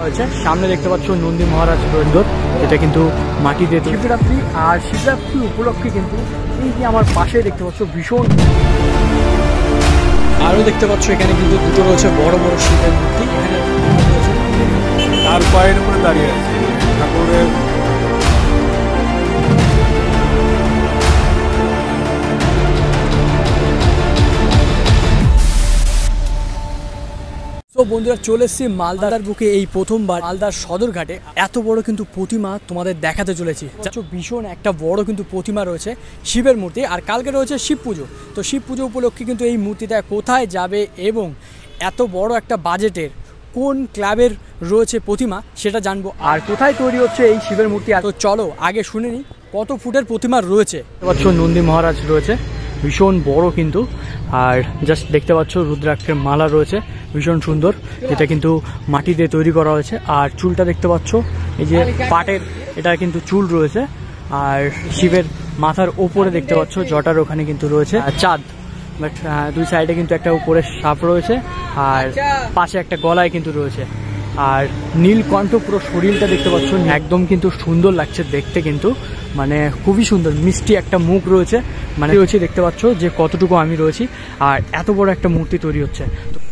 হয়েছে। সামনে দেখতে পাচ্ছ নন্দী মহারাজ মন্দির, এটা কিন্তু মাটিতে। শিবরাত্রি আর শিবরাত্রি উপলক্ষে কিন্তু এই যে আমার পাশে দেখতে পাচ্ছ ভীষণ, আরও দেখতে পাচ্ছ এখানে কিন্তু দুটো রয়েছে বড় বড় শিবের মূর্তি। এখানে তার পায়ের উপরে দাঁড়িয়ে আছে ঠাকুরের। তো বন্ধুরা চলে এসেছি মালদার বুকে এই প্রথমবার মালদার সদরঘাটে। এত বড় কিন্তু প্রতিমা তোমাদের দেখাতে চলেছি। ভীষণ একটা বড় কিন্তু প্রতিমা রয়েছে শিবের মূর্তি, আর কালকে রয়েছে শিব পুজো। তো শিব পুজো উপলক্ষে কিন্তু এই মূর্তিটা কোথায় যাবে এবং এত বড় একটা বাজেটের কোন ক্লাবের রয়েছে প্রতিমা সেটা জানবো, আর কোথায় তৈরি হচ্ছে এই শিবের মূর্তি। তো চলো আগে শুনে নিই কত ফুটের প্রতিমা রয়েছে। দেখতে পাচ্ছ নন্দী মহারাজ রয়েছে ভীষণ বড় কিন্তু, আর জাস্ট দেখতে পাচ্ছ রুদ্রাক্ষের মালা রয়েছে ভীষণ সুন্দর, যেটা কিন্তু মাটি দিয়ে তৈরি করা হয়েছে। আর চুলটা দেখতে পাচ্ছ এই যে পাটের, এটা কিন্তু চুল রয়েছে। আর শিবের মাথার ওপরে দেখতে পাচ্ছ জটার ওখানে কিন্তু রয়েছে চাঁদ, বাট দুই সাইডে কিন্তু একটা উপরে সাপ রয়েছে, আর পাশে একটা গলায় কিন্তু রয়েছে। আর নীলকণ্ঠ পুরো শরীরটা দেখতে পাচ্ছ একদম কিন্তু সুন্দর লাগছে দেখতে, কিন্তু মানে খুবই সুন্দর মিষ্টি একটা মুখ রয়েছে। মানে রয়েছে দেখতে পাচ্ছ যে কতটুকু আমি রয়েছি, আর এত বড় একটা মূর্তি তৈরি হচ্ছে।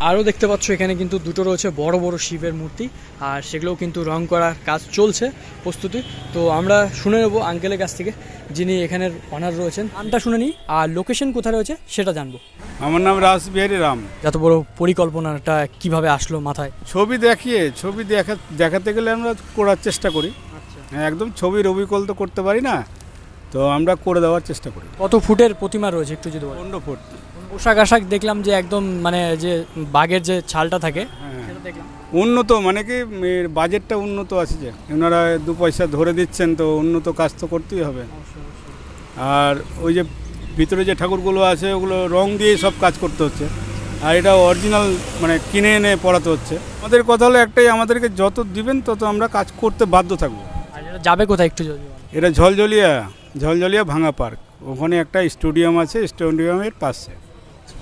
আরও দেখতে পাচ্ছ এখানে কিন্তু দুটো রয়েছে বড় বড় শিবের মূর্তি, আর সেগুলোও কিন্তু রং করার কাজ চলছে প্রস্তুতি। তো আমরা শুনে নেবো আঙ্কেলের কাছ থেকে, যিনি এখানের অনার রয়েছেন। নামটা শুনে নিই আর লোকেশন কোথায় রয়েছে সেটা জানবো। আমার নাম রাসবিহারী রাম। যত বড় পরিকল্পনাটা কিভাবে আসলো মাথায়? ছবি দেখাতে গেলে আমরা করার চেষ্টা করি। হ্যাঁ, একদম ছবির অবিকল তো করতে পারি না, তো আমরা করে দেওয়ার চেষ্টা করি। কত ফুটের প্রতিমা রয়েছে একটু যদি বলেন? 15 ফুট। পোশাক আশাক দেখলাম যে একদম মানে যে বাঘের যে ছালটা থাকে সেটা দেখলাম উন্নত, মানে কি বাজেটটা উন্নত আছে, যে ওনারা 2 পয়সা ধরে দিচ্ছেন, তো উন্নত কাজ তো করতেই হবে। আর ওই যে ভিতরে যে ঠাকুরগুলো আছে ওগুলো রং দিয়ে সব কাজ করতে হচ্ছে, আর এটা অরিজিনাল মানে কিনে এনে পড়াতে হচ্ছে। আমাদের কথা হলো একটাই, আমাদেরকে যত দিবেন তত আমরা কাজ করতে বাধ্য থাকবো। আর এটা যাবে কোথায় একটু যদি? এটা ঝলঝলিয়া ভাঙা পার্ক, ওখানে একটা স্টেডিয়াম আছে, স্টেডিয়ামের পাশে।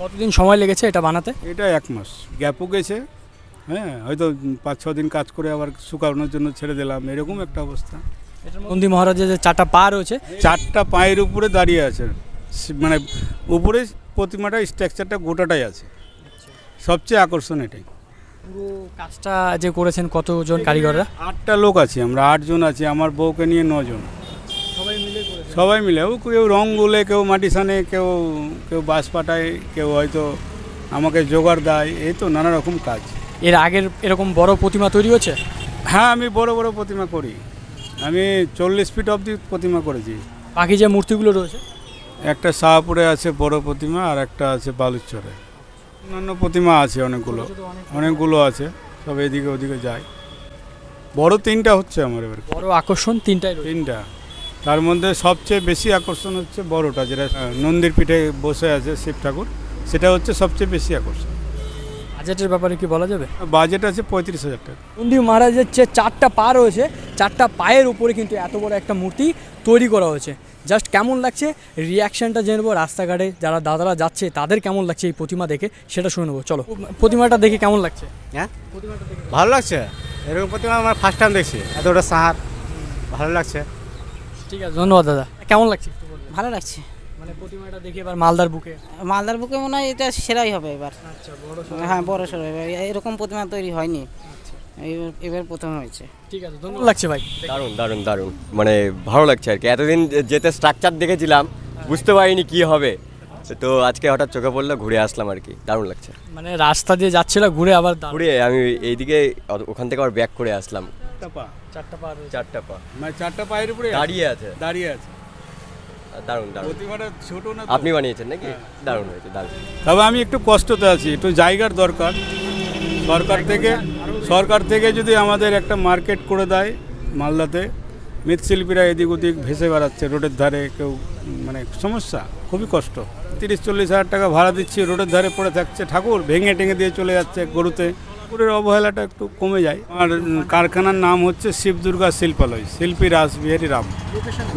কতদিন সময় লেগেছে এটা বানাতে? এটা 1 মাস গ্যাপও গেছে। হ্যাঁ, হয়তো 5-6 দিন কাজ করে আবার শুকানোর জন্য ছেড়ে দিলাম, এরকম একটা অবস্থা। নন্দী মহারাজের যে 4টা পা রয়েছে, 4টা পায়ের উপরে দাঁড়িয়ে আছে, মানে উপরে প্রতিমাটা স্ট্রাকচারটা গোটাটাই আছে। সবচেয়ে আকর্ষণ এটাই। পুরো কাজটা যে করেছেন কতজন কারিগররা? 8টা লোক আছি আমরা, 8 জন আছি, আমার বউকে নিয়ে 9 জন। সবাই মিলে কেউ রং গুলে, কেউ মাটি সানে, কেউ বাঁশ পাটায়, কেউ হয়তো আমাকে জোগাড় দেয়, এই তো নানা রকম কাজ। এর আগের এরকম বড় প্রতিমা তৈরি হচ্ছে? হ্যাঁ, আমি বড় বড় প্রতিমা করি। আমি 40 ফিট অবধি প্রতিমা করেছি। বাকি যে মূর্তিগুলো রয়েছে? একটা শাহপুরে আছে বড় প্রতিমা, আর একটা আছে বালুচরে। অন্যান্য প্রতিমা আছে অনেকগুলো আছে, সব এদিকে ওদিকে যায়। বড় 3টা হচ্ছে আমার এবার। বড় আকর্ষণ 3টা, তার মধ্যে সবচেয়ে বেশি আকর্ষণ হচ্ছে বড়টা, যেটা নন্দীর পিঠে বসে আছে শিব ঠাকুর, সেটা হচ্ছে সবচেয়ে বেশি আকর্ষণ। বাজেটের ব্যাপারে কি বলা যাবে? বাজেট আছে 35,000 টাকা। নন্দী মহারাজের যে 4টা পা রয়েছে, 4টা পায়ের উপরে কিন্তু এত বড় একটা মূর্তি তৈরি করা হয়েছে। জাস্ট কেমন লাগছে রিয়াকশানটা জেনে নেবো, রাস্তাঘাটে যারা দাদারা যাচ্ছে তাদের কেমন লাগছে এই প্রতিমা দেখে সেটা শুনে নেবো। চলো, প্রতিমাটা দেখে কেমন লাগছে? হ্যাঁ, ভালো লাগছে। এরকম প্রতিমা আমার ফার্স্ট টাইম দেখছি, এতটা সাহার, ভালো লাগছে। ঠিক আছে, ধন্যবাদ দাদা। কেমন লাগছে? ভালো লাগছে। মানে প্রতিমাটা দেখে এবার মালদার বুকে মনে হয় এটা সেরাই হবে এবার। আচ্ছা, হ্যাঁ, বড় সড়ো হবে, এরকম প্রতিমা তৈরি হয়নি, এবার প্রথম হয়েছে। ঠিক আছে, ধন্যবাদ। লাগছে ভাই? দারুণ, মানে ভালো লাগছে আর কি। এতদিন যেতে স্ট্রাকচার দেখেছিলাম, বুঝতে পারিনি কি হবে, তো আজকে হঠাৎ চোখে পড়লো, ঘুরে আসলাম আর কি, দারুণ লাগছে। মানে রাস্তা দিয়ে যাচ্ছিল, ঘুরে আমি এইদিকে ওখান থেকে আবার ব্যাক করে আসলাম। 4টা পা, 4টা পা, মানে 4টা পায়ের উপরে দাঁড়িয়ে আছে। দারুণ। প্রতিমাটা ছোট না, আপনি বানিয়েছেন নাকি? দারুণ হয়েছে, দারুণ। তবে আমি একটু কষ্টতে আছি, একটু জায়গার দরকার। সরকার থেকে যদি আমাদের একটা মার্কেট করে দেয় মালদাতে, মৃৎশিল্পীরা এদিক ওদিক ভেসে বেড়াচ্ছে রোডের ধারে, কেউ মানে সমস্যা, খুবই কষ্ট। 30-40 হাজার টাকা ভাড়া দিচ্ছি, রোডের ধারে পড়ে থাকছে ঠাকুর, ভেঙে টেঙে দিয়ে চলে যাচ্ছে গরুতে। ঠাকুরের অবহেলাটা একটু কমে যায়। আর কারখানার নাম হচ্ছে শিব দুর্গা শিল্পালয়, শিল্পী রাসবিহারী রাম।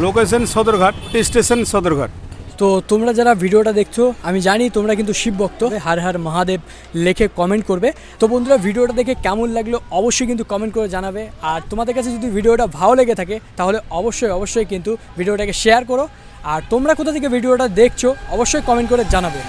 Location Sadarghat station, Sadarghat. তো তোমরা যারা ভিডিওটা দেখছো আমি জানি তোমরা কিন্তু শিব ভক্ত, হর হর মহাদেব লিখে কমেন্ট করবে। তো বন্ধুরা ভিডিওটা দেখে কেমন লাগলো অবশ্যই কিন্তু কমেন্ট করে জানাবে। আর তোমাদের কাছে যদি ভিডিওটা ভালো লেগে থাকে তাহলে অবশ্যই কিন্তু ভিডিওটাকে শেয়ার করো। আর তোমরা কোথা থেকে ভিডিওটা দেখছো অবশ্যই কমেন্ট করে জানাবে।